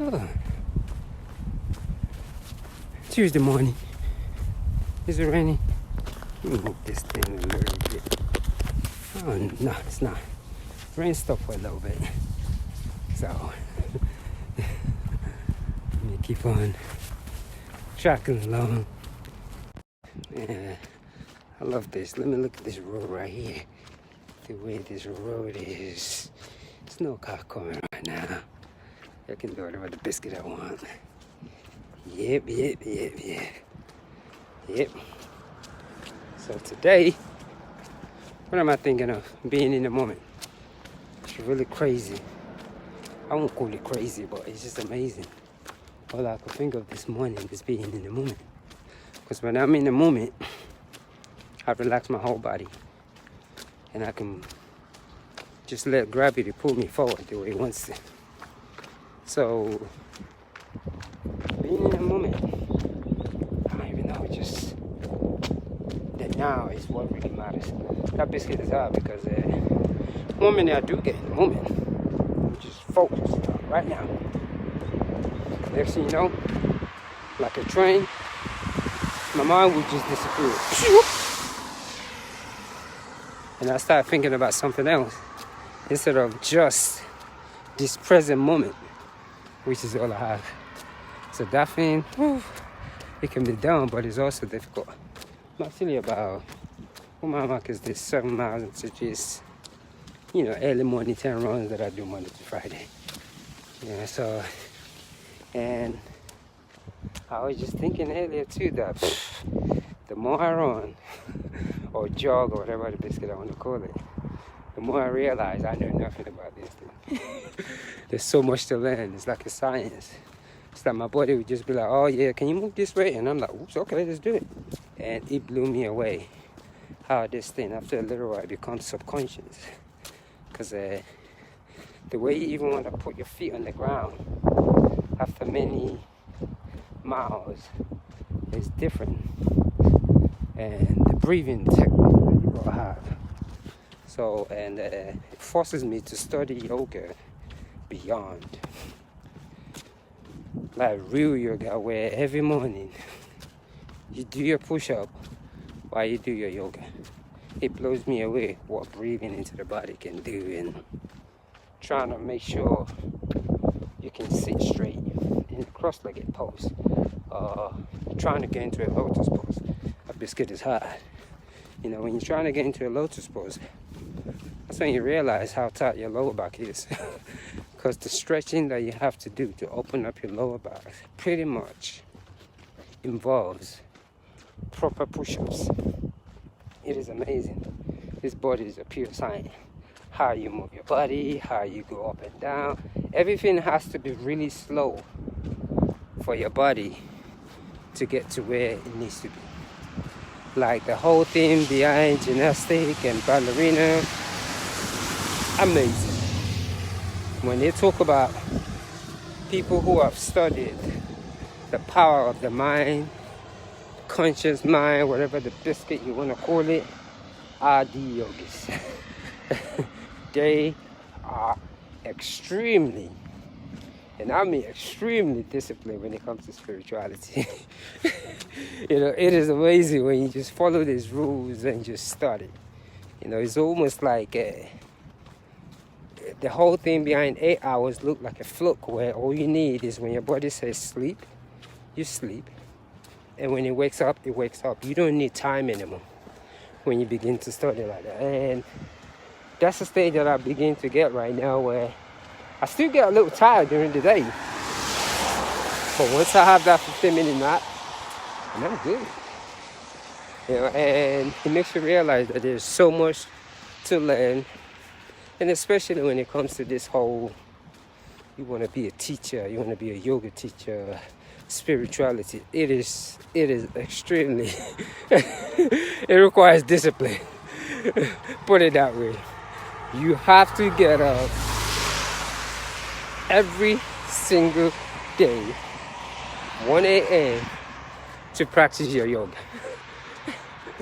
Oh. Tuesday morning. Is it raining? Let me move this thing a little bit. Oh, no, it's not. Rain stopped for a little bit. So, let me keep on tracking along. Yeah, I love this. Let me look at this road right here. The way this road is. There's no car coming right now. I can do whatever the biscuit I want. Yep. So today, what am I thinking of? Being in the moment. It's really crazy. I won't call it crazy, but it's just amazing. All I could think of this morning is being in the moment. Because when I'm in the moment, I relax my whole body. And I can just let gravity pull me forward the way it wants to. So, being in the moment, I don't even know, just the now is what really matters. That biscuit is hard because the moment I do get in the moment, I'm just focused right now. Next thing you know, like a train, my mind will just disappear. And I start thinking about something else instead of just this present moment, which is all I have. So that thing, it can be done, but it's also difficult. I'm actually about, what my mark is this, 7 miles into just, early morning 10 runs that I do Monday to Friday. Yeah, so, and I was just thinking earlier too that the more I run, or jog, or whatever the biscuit I want to call it, the more I realize I know nothing about this thing. There's so much to learn. It's like a science. It's like my body would just be like, oh yeah, can you move this way? And I'm like, oops, okay, let's do it. And it blew me away how this thing, after a little while, becomes subconscious. Because the way you even want to put your feet on the ground after many miles is different. And the breathing technique that you gotta have. So, and it forces me to study yoga beyond. Like real yoga, where every morning you do your push-up while you do your yoga. It blows me away what breathing into the body can do, and trying to make sure you can sit straight in a cross-legged pose. Trying to get into a lotus pose. A biscuit is hard. When you're trying to get into a lotus pose, that's when you realize how tight your lower back is. Because the stretching that you have to do to open up your lower back pretty much involves proper push-ups. It is amazing. This body is a pure science. How you move your body, how you go up and down. Everything has to be really slow for your body to get to where it needs to be. Like the whole thing behind gymnastic and ballerina, amazing. When they talk about people who have studied the power of the mind, conscious mind, whatever the biscuit you want to call it, are the yogis. They are extremely, and I mean extremely disciplined when it comes to spirituality. It is amazing when you just follow these rules and just study. It's almost like the whole thing behind 8 hours look like a fluke, where all you need is when your body says sleep, you sleep. And when it wakes up, it wakes up. You don't need time anymore when you begin to study like that. And that's the stage that I begin to get right now, where I still get a little tired during the day. But once I have that 15-minute nap, and I'm good. And it makes you realize that there's so much to learn. And especially when it comes to this whole, you want to be a teacher, you want to be a yoga teacher, spirituality. It is extremely, it requires discipline. Put it that way. You have to get up every single day, 1 a.m. to practice your yoga.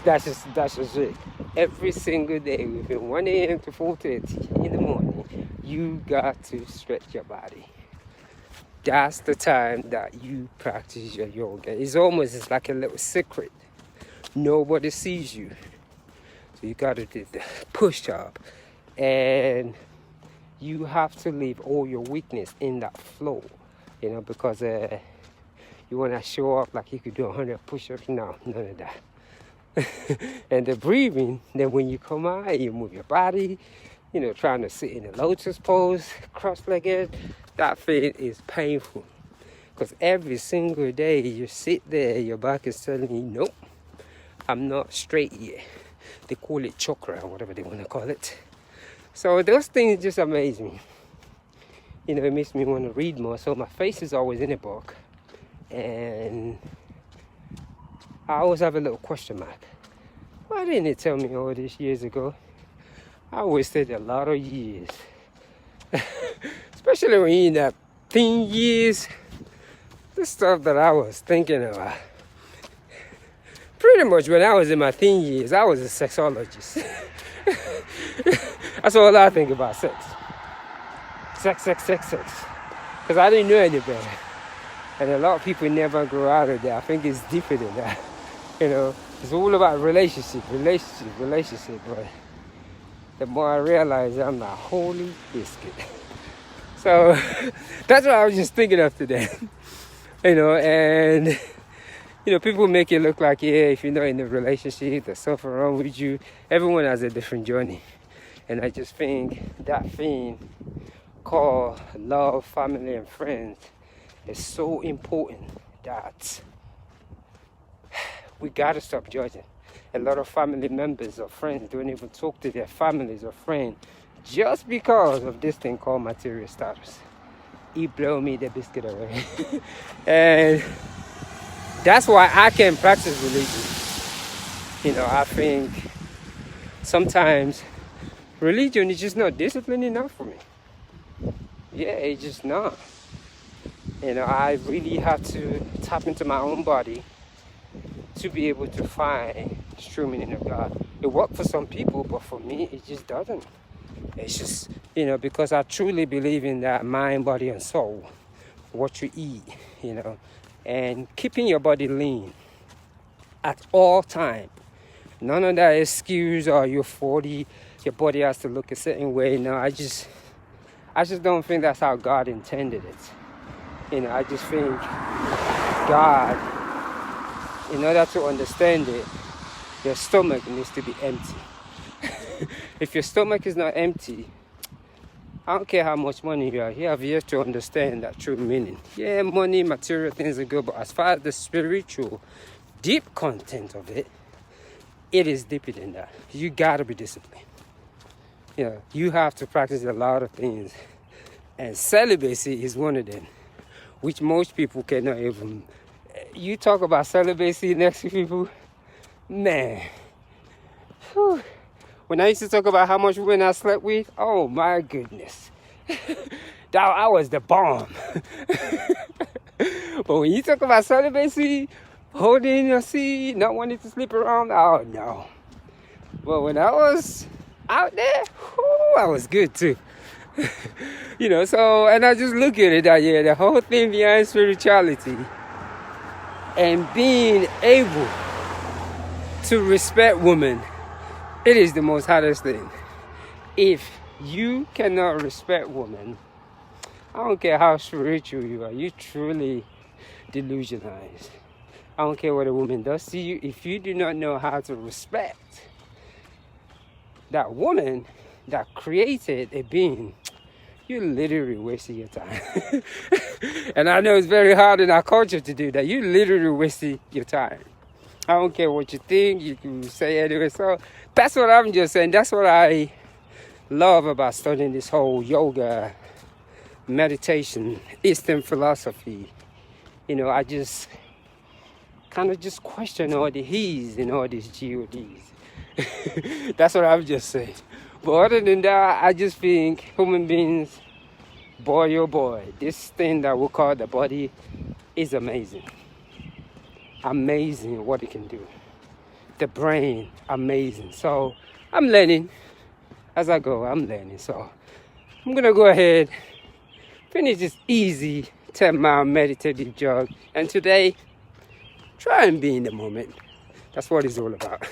That's just it. Every single day, from 1 a.m. to 4:30 in the morning, you got to stretch your body. that's the time that you practice your yoga. It's like a little secret. Nobody sees you. So you got to do the push-up. And you have to leave all your weakness in that flow. Because you want to show up like you could do 100 push-ups. No, none of that. And the breathing, then when you come out, you move your body, trying to sit in a lotus pose, cross-legged, that thing is painful. Because every single day you sit there, your back is telling you, nope, I'm not straight yet. They call it chakra, or whatever they want to call it. So those things just amaze me. It makes me want to read more. So my face is always in a book. And I always have a little question mark. Why didn't it tell me all this years ago? I wasted a lot of years. Especially when you're in that teen years. The stuff that I was thinking about. Pretty much when I was in my teen years, I was a sexologist. That's all I think about, sex. Sex. Because I didn't know any better. And a lot of people never grow out of that. I think it's deeper than that. It's all about relationship. But the more I realize I'm a holy biscuit. So that's what I was just thinking of today. And people make it look like, if you're not in a relationship, there's something wrong with you. Everyone has a different journey. And I just think that thing called love, family, and friends is so important that we gotta stop judging. A lot of family members or friends don't even talk to their families or friends just because of this thing called material status. He blow me the biscuit away. And that's why I can practice religion. I think sometimes religion is just not disciplined enough for me. Yeah, it's just not. I really have to tap into my own body to be able to find the true meaning of God. It worked for some people, but for me, it just doesn't. It's just, because I truly believe in that mind, body, and soul, what you eat, and keeping your body lean at all time. None of that excuse or you're 40, your body has to look a certain way. No, I just don't think that's how God intended it. I just think God, in order to understand it, your stomach needs to be empty. If your stomach is not empty, I don't care how much money you have yet to understand that true meaning. Yeah, money, material things are good, but as far as the spiritual, deep content of it, it is deeper than that. You gotta be disciplined. You have to practice a lot of things. And celibacy is one of them, which most people cannot even. You talk about celibacy next to people, man. Whew. When I used to talk about how much women I slept with, oh my goodness. I was the bomb. But when you talk about celibacy, holding your seat, not wanting to sleep around, oh no. But when I was out there, I was good too. So, and I just look at it that, the whole thing behind spirituality and being able to respect women, it is the most hardest thing. If you cannot respect women, I don't care how spiritual you are, you truly delusionized. I don't care what a woman does to you. If you do not know how to respect that woman that created a being, you're literally wasting your time. And I know it's very hard in our culture to do that. You literally wasting your time. I don't care what you think, you can say anyway. So that's what I'm just saying. That's what I love about studying this whole yoga, meditation, Eastern philosophy. I just kind of just question all the he's and all these GODs. That's what I'm just saying. But other than that, I just think human beings, boy oh boy, this thing that we call the body is amazing. Amazing what it can do. The brain, amazing. So I'm learning as I go. I'm learning. So I'm going to go ahead, finish this easy 10-mile meditative jog. And today, try and be in the moment. That's what it's all about.